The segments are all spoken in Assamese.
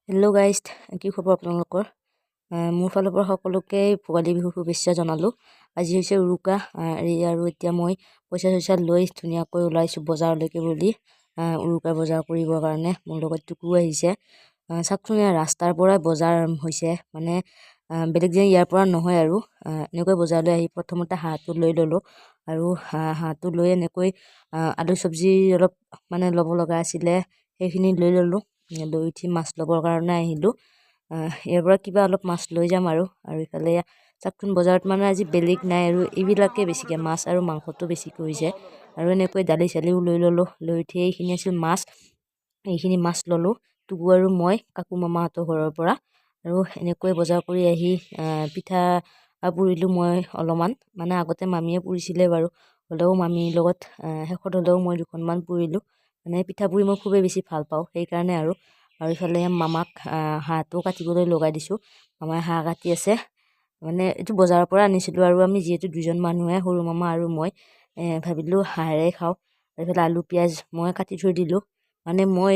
হেল্ল' গাইজ, কি খবৰ আপোনালোকৰ? মোৰ ফালৰ পৰা সকলোকে ভোগালী বিহুৰ শুভেচ্ছা জনালোঁ। আজি হৈছে উৰুকা আৰু এতিয়া মই পইচা লৈ ধুনীয়াকৈ ওলাইছোঁ বজাৰলৈকে বুলি উৰুকাৰ বজাৰ কৰিবৰ কাৰণে। মোৰ লগত টুকু আহিছে। চাওকচোন, ৰাস্তাৰ পৰাই বজাৰ হৈছে, মানে বেলেগ যে ইয়াৰ পৰা নহয় আৰু এনেকৈ বজাৰলৈ আহি প্ৰথমতে হাঁহটো লৈ ল'লোঁ আৰু হাঁহটো লৈ এনেকৈ আলু চব্জি অলপ মানে ল'ব লগা আছিলে, সেইখিনি লৈ ল'লোঁ। লৈ উঠি মাছ ল'বৰ কাৰণে আহিলোঁ। ইয়াৰ পৰা কিবা অলপ মাছ লৈ যাম আৰু ইফালে চাওকচোন, বজাৰত মানে আজি বেলেগ নাই আৰু এইবিলাকে বেছিকৈ মাছ আৰু মাংসটো বেছিকৈ হৈছে। আৰু এনেকৈ দালি চালিও লৈ ল'লোঁ। লৈ উঠি এইখিনি আছিল মাছ, এইখিনি মাছ ল'লোঁ টুকু আৰু মই কাকু মামাহঁতৰ ঘৰৰ পৰা। আৰু এনেকৈ বজাৰ কৰি আহি পিঠা পুৰিলোঁ মই অলপমান, মানে আগতে মামীয়ে পুৰিছিলে বাৰু, হ'লেও মামীৰ লগত শেষত হ'লেও মই দুখনমান পুৰিলোঁ। মানে পিঠা পুৰি মই খুবেই বেছি ভাল পাওঁ, সেইকাৰণে আৰু ইফালে মামাক হাঁহটো কাটিবলৈ লগাই দিছোঁ। মামাই হাঁহ কাটি আছে, মানে এইটো বজাৰৰ পৰা আনিছিলোঁ আৰু আমি যিহেতু দুজন মানুহে, সৰু মামা আৰু মই, ভাবিলোঁ হাঁহেৰে খাওঁ। ইফালে আলু পিঁয়াজ মই কাটি থৈ দিলোঁ, মানে মই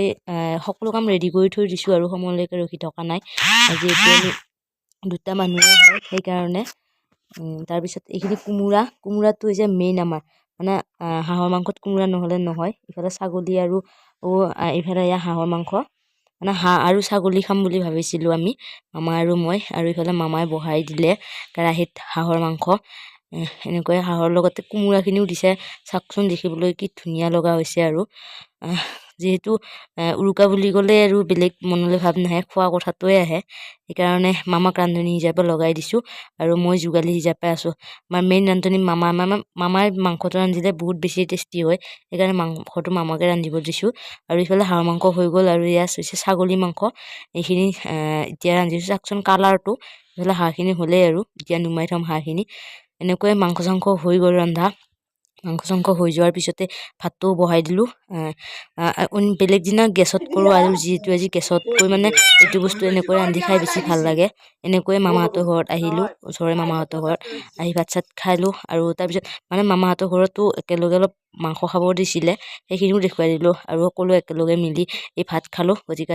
সকলো কাম ৰেডি কৰি থৈ দিছোঁ আৰু সময়লৈকে ৰখি থকা নাই, যিহেতু আমি দুটা মানুহে হয় সেইকাৰণে। তাৰপিছত এইখিনি কোমোৰাটো হৈছে মেইন আমাৰ, মানে হাঁহৰ মাংসত কোমোৰা নহ'লে নহয়। ইফালে ছাগলী আৰু ইফালে হাঁহৰ মাংস, মানে হাঁহ আৰু ছাগলী খাম বুলি ভাবিছিলোঁ আমি, মামা আৰু মই। আৰু ইফালে মামাই বহাই দিলে কেৰাহীত হাঁহৰ মাংস। এনেকৈ হাঁহৰ লগতে কোমোৰাখিনিও দিছে। চাওকচোন, দেখিবলৈ কি ধুনীয়া লগা হৈছে। আৰু যিহেতু উৰুকা বুলি ক'লে আৰু বেলেগ মনলৈ ভাৱ নাহে, খোৱা কথাটোৱে আহে। সেইকাৰণে মামাক ৰান্ধনি হিচাপে লগাই দিছোঁ আৰু মই যোগালী হিচাপে আছোঁ। আমাৰ মেইন ৰান্ধনি মামাই মাংসটো ৰান্ধিলে বহুত বেছি টেষ্টি হয়, সেইকাৰণে মাংসটো মামাকে ৰান্ধিব দিছোঁ। আৰু ইফালে হাঁহৰ মাংস হৈ গ'ল আৰু ইয়াত হৈছে ছাগলী মাংস। এইখিনি এতিয়া ৰান্ধিছোঁ। চাওকচোন কালাৰটো, ইফালে হাঁহখিনি হ'লেই আৰু এতিয়া নুমাই থ'ম হাঁহখিনি। এনেকৈ মাংস চাংস হৈ গ'ল ৰন্ধা। মাংস চাংস হৈ যোৱাৰ পিছতে ভাতটোও বহাই দিলোঁ। বেলেগ দিনা গেছত কৰোঁ আৰু যিহেতু আজি গেছতকৈ মানে এইটো বস্তু এনেকৈ ৰান্ধি খাই বেছি ভাল লাগে। এনেকৈয়ে মামাহঁতৰ ঘৰত আহিলোঁ, ওচৰৰে মামাহঁতৰ ঘৰত আহি ভাত চাত খালোঁ। আৰু তাৰপিছত মানে মামাহঁতৰ ঘৰতো একেলগে অলপ মাংস খাব দিছিলে, সেইখিনিও দেখুৱাই দিলোঁ আৰু সকলোৱে একেলগে মিলি এই ভাত খালোঁ। গতিকে